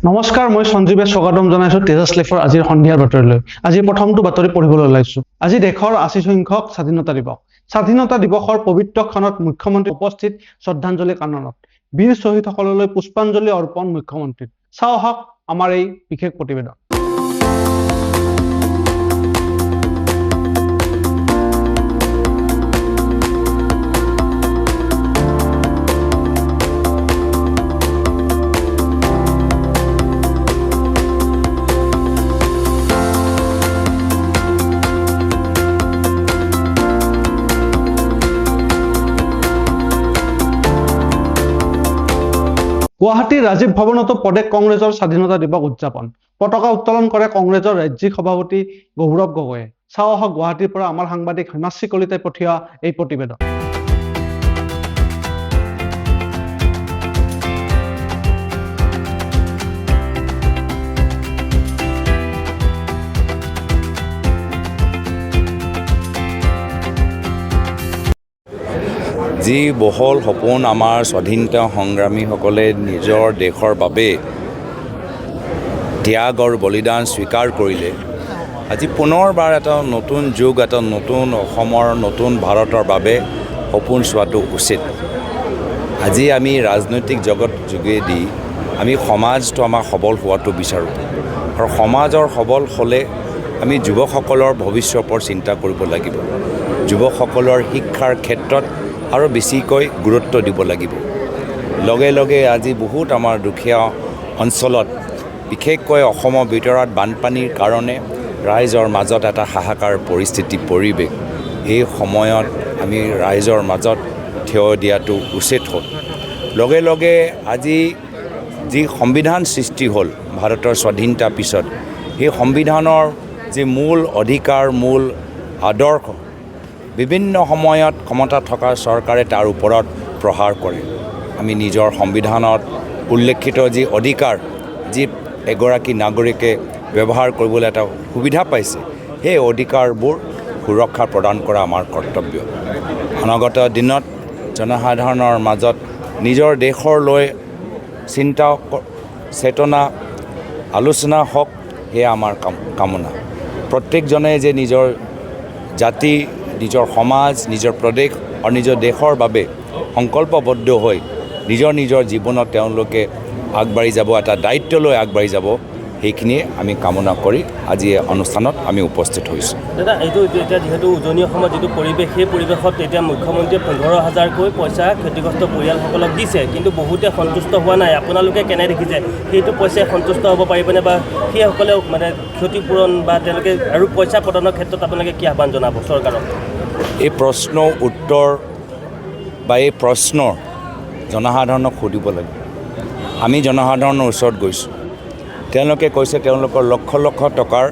নমস্কাৰ, মই সঞ্জীৱে স্বাগতম জনাইছো তেজাছ লাইফৰ আজিৰ সন্ধিয়াৰ বাতৰিলৈ। আজি প্ৰথমটো বাতৰি পঢ়িবলৈ ওলাইছো। আজি দেশৰ ৮০ সংখ্যক স্বাধীনতা দিৱস। স্বাধীনতা দিৱসৰ পবিত্ৰ ক্ষণত মুখ্যমন্ত্ৰী উপস্থিত শ্ৰদ্ধাঞ্জলি কাননত। বীৰ শ্বহীদসকললৈ পুষ্পাঞ্জলি অৰ্পণ মুখ্যমন্ত্ৰীৰ। চাওঁ আহক আমাৰ এই বিশেষ প্ৰতিবেদন। গুৱাহাটীৰ ৰাজীৱ ভৱনতো প্ৰদেশ কংগ্ৰেছৰ স্বাধীনতা দিৱস উদযাপন। পতাকা উত্তোলন কৰে কংগ্ৰেছৰ ৰাজ্যিক সভাপতি গৌৰৱ গগৈয়ে। চাওঁ আহক গুৱাহাটীৰ পৰা আমাৰ সাংবাদিক হিমাশ্ৰী কলিতাই পঠিওৱা এই প্ৰতিবেদন। যি বহল সপোন আমাৰ স্বাধীনতা সংগ্ৰামীসকলে নিজৰ দেশৰ বাবে ত্যাগ আৰু বলিদান স্বীকাৰ কৰিলে, আজি পুনৰবাৰ এটা নতুন যুগ, এটা নতুন অসমৰ, নতুন ভাৰতৰ বাবে সপোন চোৱাটো উচিত। আজি আমি ৰাজনৈতিক জগত যোগেদি আমি সমাজটো আমাৰ সবল হোৱাটো বিচাৰোঁ, আৰু সমাজৰ সবল হ'লে আমি যুৱকসকলৰ ভৱিষ্যতৰ ওপৰত চিন্তা কৰিব লাগিব। যুৱকসকলৰ শিক্ষাৰ ক্ষেত্ৰত আৰু বেছিকৈ গুৰুত্ব দিব লাগিব। লগে লগে আজি বহুত আমাৰ দুখীয়া অঞ্চলত, বিশেষকৈ অসমৰ ভিতৰত বানপানীৰ কাৰণে ৰাইজৰ মাজত এটা হাহাকাৰ পৰিৱেশ। এই সময়ত আমি ৰাইজৰ মাজত থিয় দিয়াটো উচিত হ'ল। লগে লগে আজি যি সংবিধান সৃষ্টি হ'ল ভাৰতৰ স্বাধীনতাৰ পিছত, সেই সংবিধানৰ যি মূল অধিকাৰ, মূল আদৰ্শ, বিভিন্ন সময়ত ক্ষমতা থকা চৰকাৰে তাৰ ওপৰত প্ৰহাৰ কৰে। আমি নিজৰ সংবিধানত উল্লেখিত যি অধিকাৰ, যি এগৰাকী নাগৰিকে ব্যৱহাৰ কৰিবলৈ এটা সুবিধা পাইছে, সেই অধিকাৰবোৰ সুৰক্ষা প্ৰদান কৰা আমাৰ কৰ্তব্য। অনাগত দিনত জনসাধাৰণৰ মাজত নিজৰ দেশৰ লৈ চিন্তা চেতনা আলোচনা হওক, সেয়া আমাৰ কামনা। প্ৰত্যেকজনে যে নিজৰ জাতি, নিজৰ সমাজ, নিজৰ প্ৰদেশ আৰু নিজৰ দেশৰ বাবে সংকল্পবদ্ধ হৈ নিজৰ জীৱনত তেওঁলোকে আগবাঢ়ি যাব, এটা দায়িত্ব লৈ আগবাঢ়ি যাব, সেইখিনিয়ে আমি কামনা কৰি আজি এই অনুষ্ঠানত আমি উপস্থিত হৈছোঁ। দাদা, এইটো এতিয়া যিহেতু উজনি অসমৰ যিটো পৰিৱেশ, সেই পৰিৱেশত এতিয়া মুখ্যমন্ত্ৰীয়ে 15,000কৈ পইচা ক্ষতিগ্ৰস্ত পৰিয়ালসকলক দিছে, কিন্তু বহুতে সন্তুষ্ট হোৱা নাই। আপোনালোকে কেনে দেখিছে? সেইটো পইচাই সন্তুষ্ট হ'ব পাৰিবনে, বা সেইসকলেও মানে ক্ষতিপূৰণ বা তেওঁলোকে আৰু পইচা প্ৰদানৰ ক্ষেত্ৰত আপোনালোকে কি আহ্বান জনাব চৰকাৰক? এই প্ৰশ্নৰ উত্তৰ বা এই প্ৰশ্নৰ জনসাধাৰণক সুধিব লাগে। আমি জনসাধাৰণৰ ওচৰত গৈছোঁ, তেওঁলোকে কৈছে তেওঁলোকৰ লক্ষ লক্ষ টকাৰ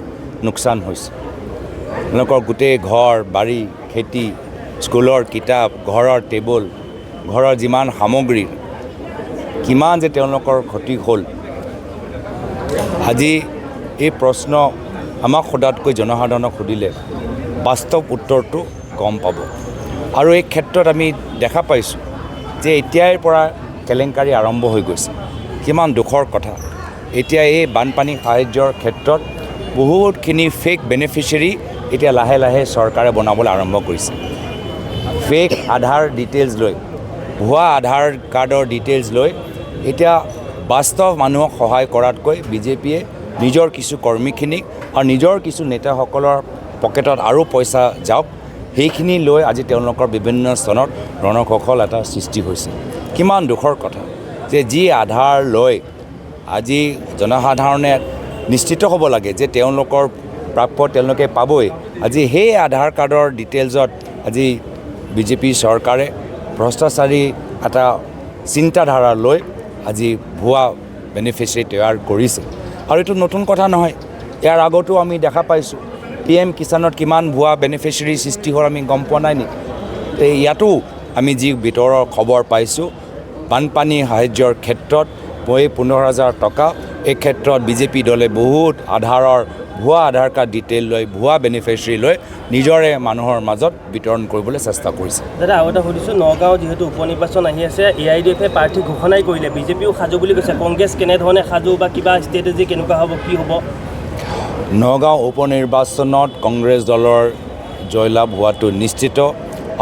লোকচান হৈছে। তেওঁলোকৰ গোটেই ঘৰ বাৰী, খেতি, স্কুলৰ কিতাপ, ঘৰৰ টেবুল, ঘৰৰ যিমান সামগ্ৰী, কিমান যে তেওঁলোকৰ ক্ষতি হ'ল। আজি এই প্ৰশ্ন আমাক সোধাতকৈ জনসাধাৰণক সুধিলে বাস্তৱ উত্তৰটো গম পাব। আৰু এই ক্ষেত্ৰত আমি দেখা পাইছোঁ যে এতিয়াৰ পৰা কেলেংকাৰী আৰম্ভ হৈ গৈছে। কিমান দুখৰ কথা। এতিয়া এই বানপানী সাহায্যৰ ক্ষেত্ৰত বহুতখিনি ফেক বেনিফিচিয়াৰী এতিয়া লাহে লাহে চৰকাৰে বনাবলৈ আৰম্ভ কৰিছে। ফেক আধাৰ ডিটেইলছ লৈ, ভুৱা আধাৰ কাৰ্ডৰ ডিটেইলছ লৈ এতিয়া বাস্তৱ মানুহক সহায় কৰাতকৈ বিজেপিয়ে নিজৰ কিছু কৰ্মীখিনিক আৰু নিজৰ কিছু নেতাসকলৰ পকেটত আৰু পইচা যাওক, সেইখিনি লৈ আজি তেওঁলোকৰ বিভিন্ন স্থানত ৰণকৌশল এটা সৃষ্টি হৈছে। কিমান দুখৰ কথা যে যি আধাৰ লৈ আজি জনসাধাৰণে নিশ্চিত হ'ব লাগে যে তেওঁলোকৰ প্ৰাপ্য তেওঁলোকে পাবই, আজি সেই আধাৰ কাৰ্ডৰ ডিটেইলছত আজি বিজেপি চৰকাৰে ভ্ৰষ্টাচাৰী এটা চিন্তাধাৰা লৈ আজি ভুৱা বেনিফিচিয়াৰী তৈয়াৰ কৰিছে। আৰু এইটো নতুন কথা নহয়, ইয়াৰ আগতো আমি দেখা পাইছোঁ। PM কিষাণত কিমান ভুৱা বেনিফিচিয়াৰী সৃষ্টি হ'ল আমি গম পোৱা নাই নেকি? ইয়াতো আমি যি ভিতৰৰ খবৰ পাইছোঁ, বানপানী সাহায্যৰ ক্ষেত্ৰত 15,000 টকা, এই ক্ষেত্ৰত বিজেপি দলে বহুত আধাৰৰ ভুৱা আধাৰ কাৰ্ড ডিটেইল লৈ ভুৱা বেনিফিচিয়াৰী লৈ নিজৰে মানুহৰ মাজত বিতৰণ কৰিবলৈ চেষ্টা কৰিছে। দাদা আৰু এটা সুধিছোঁ, নগাঁও যিহেতু উপ নিৰ্বাচন আহি আছে, AIDFে প্ৰাৰ্থী ঘোষণাই কৰিলে, বিজেপিও সাজু বুলি কৈছে, কংগ্ৰেছ কেনেধৰণে সাজু বা কিবা ষ্ট্ৰেটেজি কেনেকুৱা হ'ব, কি হ'ব? নগাঁও উপ নিৰ্বাচনত কংগ্ৰেছ দলৰ জয়লাভ হোৱাটো নিশ্চিত।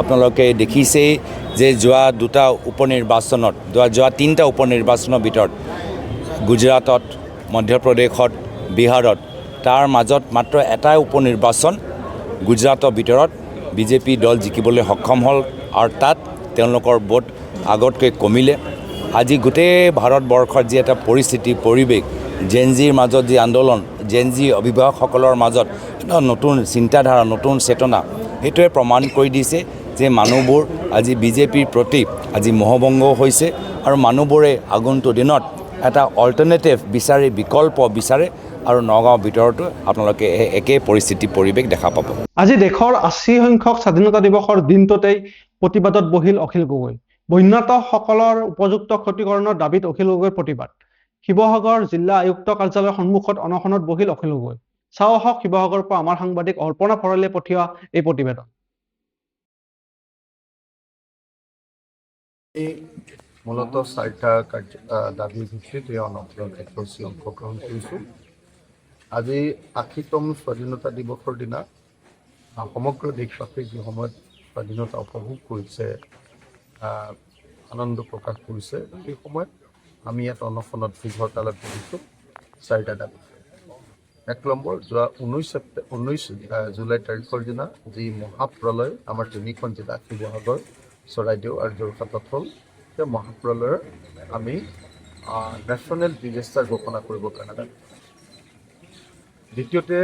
আপোনালোকে দেখিছেই যে যোৱা দুটা উপনিৰ্বাচনত যোৱা তিনিটা উপনিৰ্বাচনৰ ভিতৰত গুজৰাটত, মধ্যপ্ৰদেশত, বিহাৰত তাৰ মাজত মাত্ৰ এটাই উপনিৰ্বাচন গুজৰাটৰ ভিতৰত বিজেপি দল জিকিবলৈ সক্ষম হ'ল আৰু তাত তেওঁলোকৰ ভোট আগতকৈ কমিলে। আজি গোটেই ভাৰতবৰ্ষত যি এটা পৰিস্থিতি পৰিৱেশ, জেনজিৰ মাজত যি আন্দোলন, জেনজি অভিভাৱকসকলৰ মাজত এটা নতুন চিন্তাধাৰা, নতুন চেতনা, সেইটোৱে প্ৰমাণ কৰি দিছে যে মানুহবোৰ আজি বিজেপিৰ প্ৰতি আজি মোহভংগ হৈছে আৰু মানুহবোৰে আগন্তুক দিনত এটা অল্টাৰনেটিভ বিচাৰে, বিকল্প বিচাৰে আৰু নগাঁৱৰ ভিতৰতো আপোনালোকে একে পৰিস্থিতি পৰিৱেশ দেখা পাব। আজি দেশৰ 80 সংখ্যক স্বাধীনতা দিৱসৰ দিনটোতেই প্ৰতিবাদত বহিল অখিল গগৈ। বন্যাতসকলৰ উপযুক্ত ক্ষতিকৰণৰ দাবীত অখিল গগৈৰ প্ৰতিবাদ। শিৱসাগৰ জিলা আয়ুক্ত কাৰ্যালয়ৰ সন্মুখত অনশনত বহিল অখিল গগৈ। চাওঁ আহক শিৱসাগৰৰ পৰা আমাৰ সাংবাদিক অৰ্পণা ভৰালীয়ে পঠিওৱা এই প্ৰতিবেদন। মূলত চাৰিটা দাবীৰ ভিত্তিত এই অনশন কাৰ্যসূচী অংশগ্ৰহণ কৰিছোঁ। আজি 80তম স্বাধীনতা দিৱসৰ দিনা সমগ্ৰ দেশবাসীয়ে যি সময়ত স্বাধীনতা উপভোগ কৰিছে, আনন্দ প্ৰকাশ কৰিছে, সেই সময়ত আমি ইয়াত অনশনত দীঘৰতালত বহিছোঁ চাৰিটা দাবী। 1 নম্বৰ, যোৱা 19 জুলাই তাৰিখৰ দিনা যি মহাপ্ৰলয় আমাৰ তিনিখন জিলা শিৱসাগৰ, চৰাইদেউ আৰু যোৰহাটত হ'ল, সেই মহাপ্ৰলয়ৰ আমি নেশ্যনেল ডিজাষ্টাৰ ঘোষণা কৰিবৰ কাৰণে দাবী। দ্বিতীয়তে,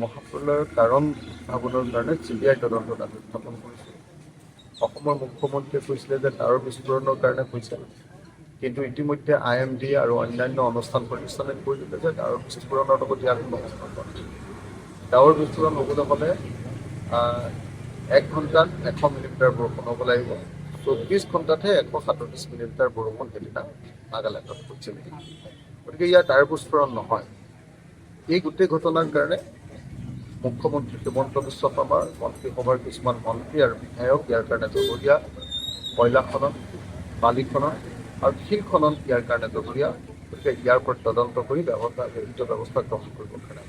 মহাপ্ৰলয়ৰ কাৰণ উদ্ভাৱনৰ কাৰণে CBI তদন্ত দাবী উত্থাপন কৰিছোঁ। অসমৰ মুখ্যমন্ত্ৰীয়ে কৈছিলে যে ডাৱৰ বিস্ফোৰণৰ কাৰণে হৈছে, কিন্তু ইতিমধ্যে IMD আৰু অন্যান্য অনুষ্ঠান প্ৰতিষ্ঠানে কৈ দিলে যে ডাৱৰ বিস্ফোৰণৰ লগত ইয়াৰ কোনো সম্পৰ্ক নাই। ডাৱৰ বিস্ফোৰণ হ'বলৈ হ'লে 1 ঘণ্টাত 100 মিলিমিটাৰ বৰষুণ হ'ব লাগিব। 24 ঘণ্টাতহে 137 মিলিমিটাৰ বৰষুণ সেইদিনা নাগালেণ্ডত পৰিছিল। গতিকে ইয়াৰ ডাৱৰ বিস্ফোৰণ নহয়। এই গোটেই ঘটনাৰ কাৰণে মুখ্যমন্ত্ৰী হিমন্ত বিশ্ব শৰ্মাৰ মন্ত্ৰীসভাৰ কিছুমান মন্ত্ৰী আৰু বিধায়ক ইয়াৰ কাৰণে জগৰীয়া, কয়লা খনন, বালি খনন আৰু শিল খনন ইয়াৰ কাৰণে জগৰীয়া। গতিকে ইয়াৰ ওপৰত তদন্ত কৰি ব্যৱস্থা গ্ৰহণ কৰিবৰ কাৰণে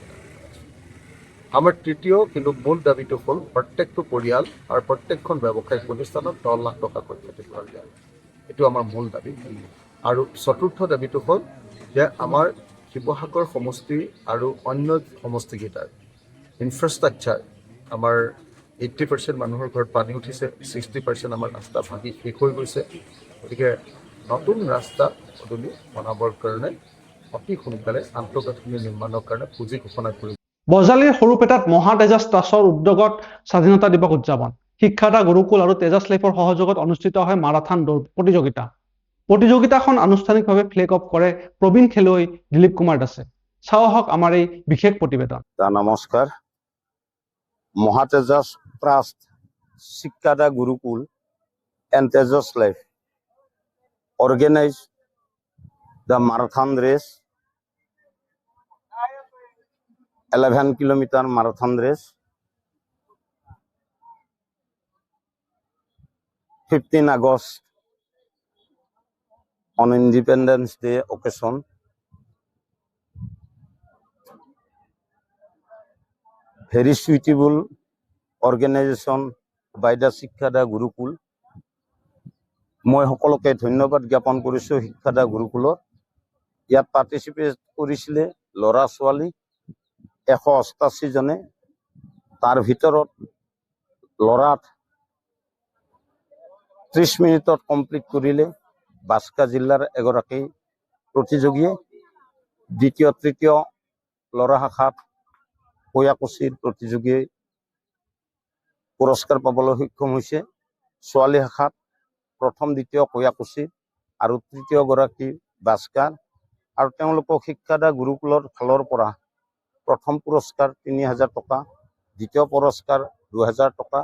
আমাৰ তৃতীয় কিন্তু মূল দাবীটো হ'ল প্ৰত্যেকটো পৰিয়াল আৰু প্ৰত্যেকখন ব্যৱসায়িক প্ৰতিষ্ঠানত 10 লাখ টকাকৈ ক্ষতিপূৰণ দিয়া। এইটো আমাৰ মূল দাবী। আৰু চতুৰ্থ দাবীটো হ'ল যে আমাৰ শিৱসাগৰ সমষ্টি আৰু অন্য সমষ্টিকেইটাৰ ইনফ্ৰাষ্ট্ৰাকচাৰ, আমাৰ 80% মানুহৰ ঘৰত পানী উঠিছে, 60% আমাৰ ৰাস্তা ভাঙি শেষ হৈ গৈছে। গতিকে নতুন ৰাস্তা পদূলি বনাবৰ কাৰণে অতি সোনকালে আন্তঃগাঁথনি নিৰ্মাণৰ কাৰণে পুঁজি ঘোষণা কৰিব। বজালীৰ সৰুপেটাত মহা তেজাছ ট্ৰাষ্টৰ উদ্যোগত স্বাধীনতা দিৱস উদযাপন। শিক্ষাদা গুৰুকুল আৰু তেজাছ লাইফৰ সহযোগত অনুষ্ঠিত হয় মাৰাথান দৌৰ প্ৰতিযোগিতা। প্ৰতিযোগিতাখন আনুষ্ঠানিকভাৱে ফ্লেগ অফ কৰে প্ৰবীণ খেলুৱৈ দিলীপ কুমাৰ দাসে। চাওঁ আহক আমাৰ এই বিশেষ প্ৰতিবেদন। নমস্কাৰ। Maha Tejas trust, Shikshada Gurukul and Tejas Life organize the marathon race, 11-kilometer marathon race, 15 August on Independence Day occasion. Very suitable organization by the Shikkada Gurukul. মই সকলোকে ধন্যবাদ জ্ঞাপন কৰিছোঁ শিক্ষাদা গুৰুকুলৰ। ইয়াত পাৰ্টিচিপেট কৰিছিলে ল'ৰা ছোৱালী 188 জনে। তাৰ ভিতৰত ল'ৰাত 30 মিনিটত কমপ্লিট কৰিলে বাস্কা জিলাৰ এগৰাকী প্ৰতিযোগীয়ে। দ্বিতীয় তৃতীয় ল'ৰা শাখাত কয়াকুছিৰ প্ৰতিযোগীয়ে পুৰস্কাৰ পাবলৈ সক্ষম হৈছে। ছোৱালী শাখাত প্ৰথম দ্বিতীয় কয়াকুছি আৰু তৃতীয় গৰাকী বাস্কাৰ। আৰু তেওঁলোকক শিক্ষাদা গুৰুকুলৰ ফালৰ পৰা প্ৰথম পুৰস্কাৰ 3000 টকা, দ্বিতীয় পুৰস্কাৰ 2000 টকা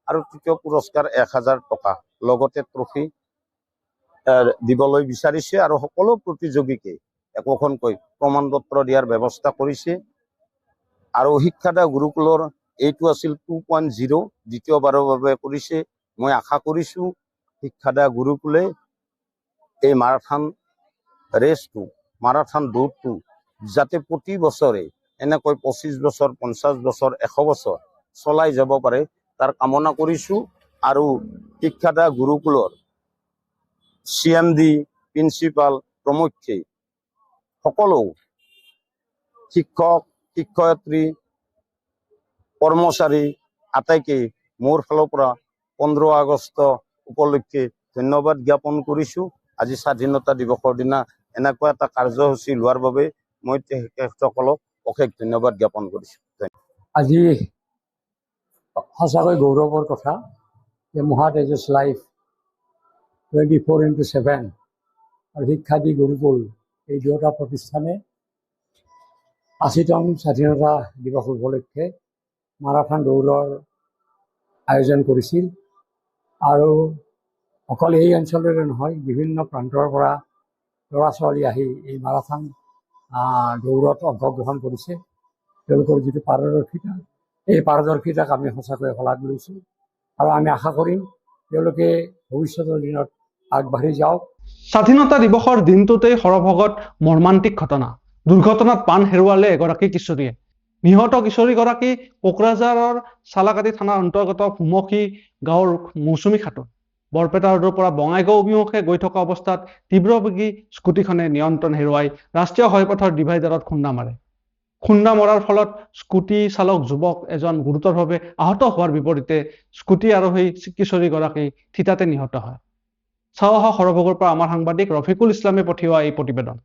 আৰু তৃতীয় পুৰস্কাৰ 1000 টকা লগতে ট্ৰফি দিবলৈ বিচাৰিছে। আৰু সকলো প্ৰতিযোগীকে একোখনকৈ প্ৰমাণ পত্ৰ দিয়াৰ ব্যৱস্থা কৰিছে। আৰু শিক্ষাদা গুৰুকুলৰ এইটো আছিল 2.0 দ্বিতীয়বাৰৰ বাবে কৰিছে। মই আশা কৰিছোঁ শিক্ষাদা গুৰুকুলে এই মাৰাথান দৌৰটো যাতে প্ৰতি বছৰে এনেকৈ 25 বছৰ 50 বছৰ 100 বছৰ চলাই যাব পাৰে তাৰ কামনা কৰিছোঁ। আৰু শিক্ষাদা গুৰুকুলৰ CMD প্ৰিন্সিপাল প্ৰমুখ্যে সকলো শিক্ষক শিক্ষয়িত্ৰী কৰ্মচাৰী আটাইকে মোৰ ফালৰ পৰা 15 আগষ্ট উপলক্ষে ধন্যবাদ জ্ঞাপন কৰিছোঁ। আজি স্বাধীনতা দিৱসৰ দিনা এনেকুৱা এটা কাৰ্যসূচী লোৱাৰ বাবে মই তেখেতসকলক অশেষ ধন্যবাদ জ্ঞাপন কৰিছোঁ। আজি সঁচাকৈ গৌৰৱৰ কথা যে মহাতেজছ লাইফ 24x7 আৰু শিক্ষাদী গুৰুকুল এই দুয়োটা প্ৰতিষ্ঠানে 80তম স্বাধীনতা দিৱস উপলক্ষে মাৰাথান দৌৰৰ আয়োজন কৰিছিল। আৰু অকল এই অঞ্চলৰে নহয়, বিভিন্ন প্ৰান্তৰ পৰা ল'ৰা ছোৱালী আহি এই মাৰাথান দৌৰত অংশগ্ৰহণ কৰিছে। তেওঁলোকৰ যিটো পাৰদৰ্শিতা, এই পাৰদৰ্শিতাক আমি সঁচাকৈ শলাগ লৈছোঁ আৰু আমি আশা কৰিম তেওঁলোকে ভৱিষ্যতৰ দিনত আগবাঢ়ি যাওক। স্বাধীনতা দিৱসৰ দিনটোতেই সৰভগত মৰ্মান্তিক ঘটনা। দুৰ্ঘটনাত প্ৰাণ হেৰুৱালে এগৰাকী কিশোৰীয়ে। নিহত কিশোৰীগৰাকী কোকৰাঝাৰৰ চালাকাটি থানাৰ অন্তৰ্গত ভুমুখী গাঁৱৰ মৌচুমী খাতুন। বৰপেটা ৰোডৰ পৰা বঙাইগাঁও অভিমুখে গৈ থকা অৱস্থাত তীব্ৰবেগী স্কুটিখনে নিয়ন্ত্ৰণ হেৰুৱাই ৰাষ্ট্ৰীয় ঘাইপথৰ ডিভাইডাৰত খুন্দা মাৰে। খুন্দা মৰাৰ ফলত স্কুটি চালক যুৱক এজন গুৰুতৰভাৱে আহত হোৱাৰ বিপৰীতে স্কুটি আৰোহী কিশোৰীগৰাকী থিতাতে নিহত হয়। চাওঁ আহক সৰভোগৰ পৰা আমাৰ সাংবাদিক ৰফিকুল ইছলামে পঠিওৱা এই প্ৰতিবেদন।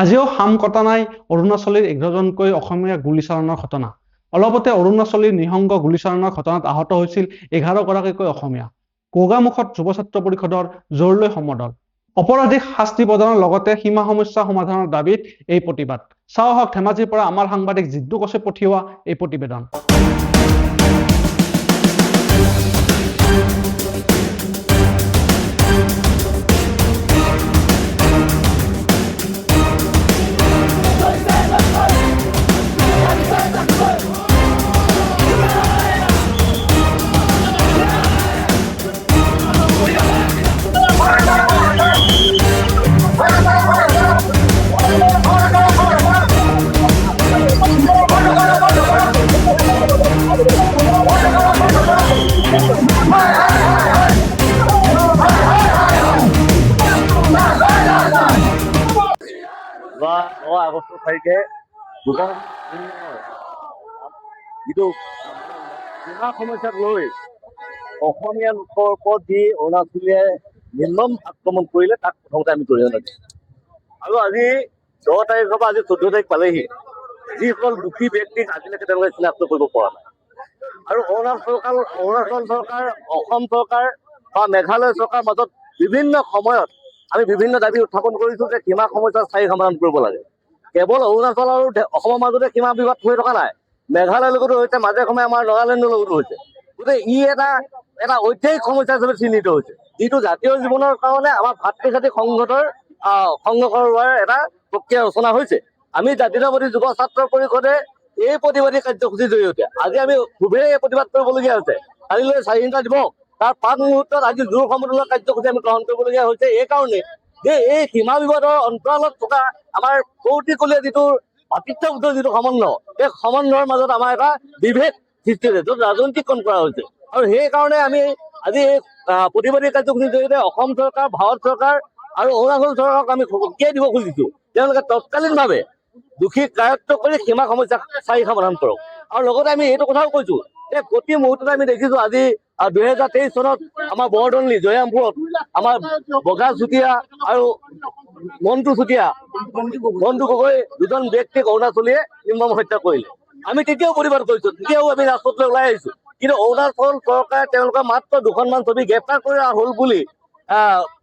আজিও হাম কটা নাই অৰুণাচলীৰ 11জনকৈ অসমীয়া গুলীচালনাৰ ঘটনা। অলপতে অৰুণাচলীৰ নিঃসংগ গুলীচালনাৰ ঘটনাত আহত হৈছিল 11গৰাকীকৈ অসমীয়া। গোগামুখত যুৱ ছাত্ৰ পৰিষদৰ জোৰলৈ সমদল। অপৰাধীক শাস্তি প্ৰদানৰ লগতে সীমা সমস্যা সমাধানৰ দাবীত এই প্ৰতিবাদ। চাওঁ আহক ধেমাজিৰ পৰা আমাৰ সাংবাদিক জিদ্দু কছে পঠিওৱা এই প্ৰতিবেদন। আগষ্ট তাৰিখে যিটো সীমা সমস্যাক লৈ অসমীয়া লোকৰ ওপৰত যি অৰুণাচলীয়ে নিৰ্মম আক্ৰমণ কৰিলে তাক প্ৰথমতে আমি ধৰি আনিছোঁ। আৰু আজি 10 তাৰিখৰ পৰা আজি 14 তাৰিখ পালেহি, যিসকল দুখী ব্যক্তিক আজিলৈকে তেওঁলোকে চিনাক্ত কৰিব পৰা নাই। আৰু অৰুণাচল চৰকাৰ, অসম চৰকাৰ বা মেঘালয় চৰকাৰৰ মাজত বিভিন্ন সময়ত আমি বিভিন্ন দাবী উত্থাপন কৰিছোঁ যে সীমা সমস্যা স্থায়ী সমাধান কৰিব লাগে। কেৱল অৰুণাচল আৰু অসমৰ মাজতে সীমা বিবাদ হৈ থকা নাই, মেঘালয়ৰ লগতো হৈছে, মাজে সময়ে আমাৰ নাগালেণ্ডৰ লগতো হৈছে। গতিকে ই এটা ঐতিহাসিক সমস্যা হিচাপে চিহ্নিত হৈছে, যিটো জাতীয় জীৱনৰ কাৰণে আমাৰ ভাতৃঘাতী সংঘৰ্ষৰ হোৱাৰ এটা প্ৰক্ৰিয়া ৰচনা হৈছে। আমি জাতীয়তাবাদী যুৱ ছাত্ৰ পৰিষদে এই প্ৰতিবাদী কাৰ্যসূচীৰ জৰিয়তে আজি আমি খুবেই প্ৰতিবাদ কৰিবলগীয়া হৈছে। কালিলৈ স্বাধীনতা দিৱস, তাৰ পাঁচ মুহূৰ্তত আজি জোৰ সমদলৰ কাৰ্যসূচী আমি গ্ৰহণ কৰিবলগীয়া হৈছে এই কাৰণে যে এই সীমা বিবাদৰ অন্তৰালত থকা আমাৰ কৌটিকলীয়া যিটো ভাতৃত্ববোধৰ যিটো সমন্বয়, এই সমন্বয়ৰ মাজত আমাৰ এটা বিভেদ সৃষ্টি হৈছে, য'ত ৰাজনীতিকৰণ কৰা হৈছে। আৰু সেইকাৰণে আমি আজি এই প্ৰতিবাদী কাৰ্যসূচীৰ জৰিয়তে অসম চৰকাৰ, ভাৰত চৰকাৰ আৰু অৰুণাচল চৰকাৰক আমি সকীয়াই দিব খুজিছোঁ, তেওঁলোকে তৎকালীনভাৱে দোষী কায়ত্ব কৰি সীমা সমস্যাক স্থায়ী সমাধান কৰক। আৰু লগতে আমি এইটো কথাও কৈছোঁ এই প্ৰতি মুহূৰ্ততে আমি দেখিছোঁ আজি 2023 চনত আমাৰ বৰদলনি জয়ামপুৰত আমাৰ বগা চুতীয়া আৰু মন্টু চুতীয়া মন্টু গগৈ দুজন ব্যক্তিক অৰুণাচলীয়ে নিৰ্মম হত্যা কৰিলে। আমি তেতিয়াও প্ৰতিবাদ কৰিছোঁ, তেতিয়াও আমি ৰাজপথলৈ ওলাই আহিছোঁ। কিন্তু অৰুণাচল চৰকাৰে তেওঁলোকে মাত্ৰ 2খনমান ছবি গ্ৰেপ্তাৰ কৰা হ'ল বুলি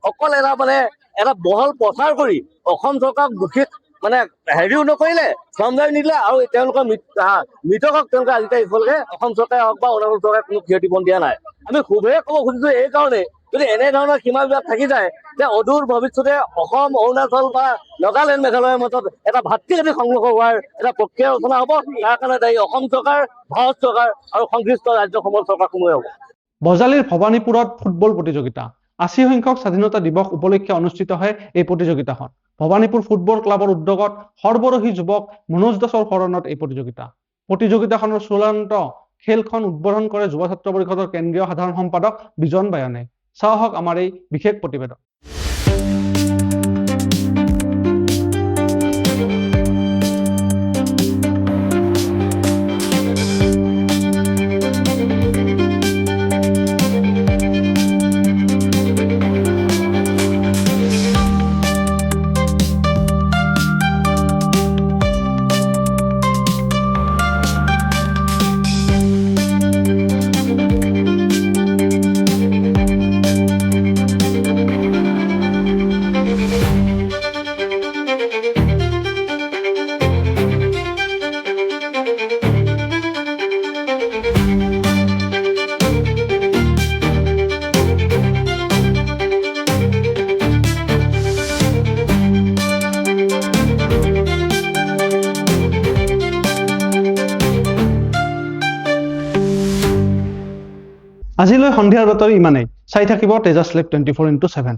অকল এটা বহল প্ৰচাৰ কৰি অসম চৰকাৰক দোষী হেৰিও নকৰিলে, চমজাই নিদিলে আৰু তেওঁলোকৰ মৃতকক তেওঁলোকে আজি তাৰিখলৈকে অসম চৰকাৰে হওক বা অৰুণাচল চৰকাৰে কোনো ক্ষতিপূৰণ দিয়া নাই। আমি খুবেই ক'ব খুজিছোঁ এই কাৰণে, যদি এনেধৰণৰ সীমা বিবাদ থাকি যায় যে অদূৰ ভৱিষ্যতে অসম অৰুণাচল বা নাগালেণ্ড মেঘালয়ৰ মাজত এটা ভাতৃঘাতী সংঘৰ্ষ হোৱাৰ এটা প্ৰক্ৰিয়া ৰচনা হ'ব। তাৰ কাৰণে দায়ী অসম চৰকাৰ, ভাৰত চৰকাৰ আৰু সংশ্লিষ্ট ৰাজ্যসমূহৰ চৰকাৰসমূহে হ'ব। বজালীৰ ভৱানীপুৰত ফুটবল প্ৰতিযোগিতা। 80 সংখ্যক স্বাধীনতা দিৱস উপলক্ষে অনুষ্ঠিত হয় এই প্ৰতিযোগিতাখন। ভৱানীপুৰ ফুটবল ক্লাবৰ উদ্যোগত সৰ্বৰহী যুৱক মনোজ দাসৰ শৰণত এই প্ৰতিযোগিতাখনৰ চূড়ান্ত খেলখন উদ্বোধন কৰে যুৱ ছাত্ৰ পৰিষদৰ কেন্দ্ৰীয় সাধাৰণ সম্পাদক বিজন বায়নে। চাওঁ হওক আমাৰ এই বিশেষ প্ৰতিবেদন। আজিলৈ সন্ধিয়াৰ বাতৰি ইমানেই। চাই থাকিব তেজাছ লাইভ 24x7।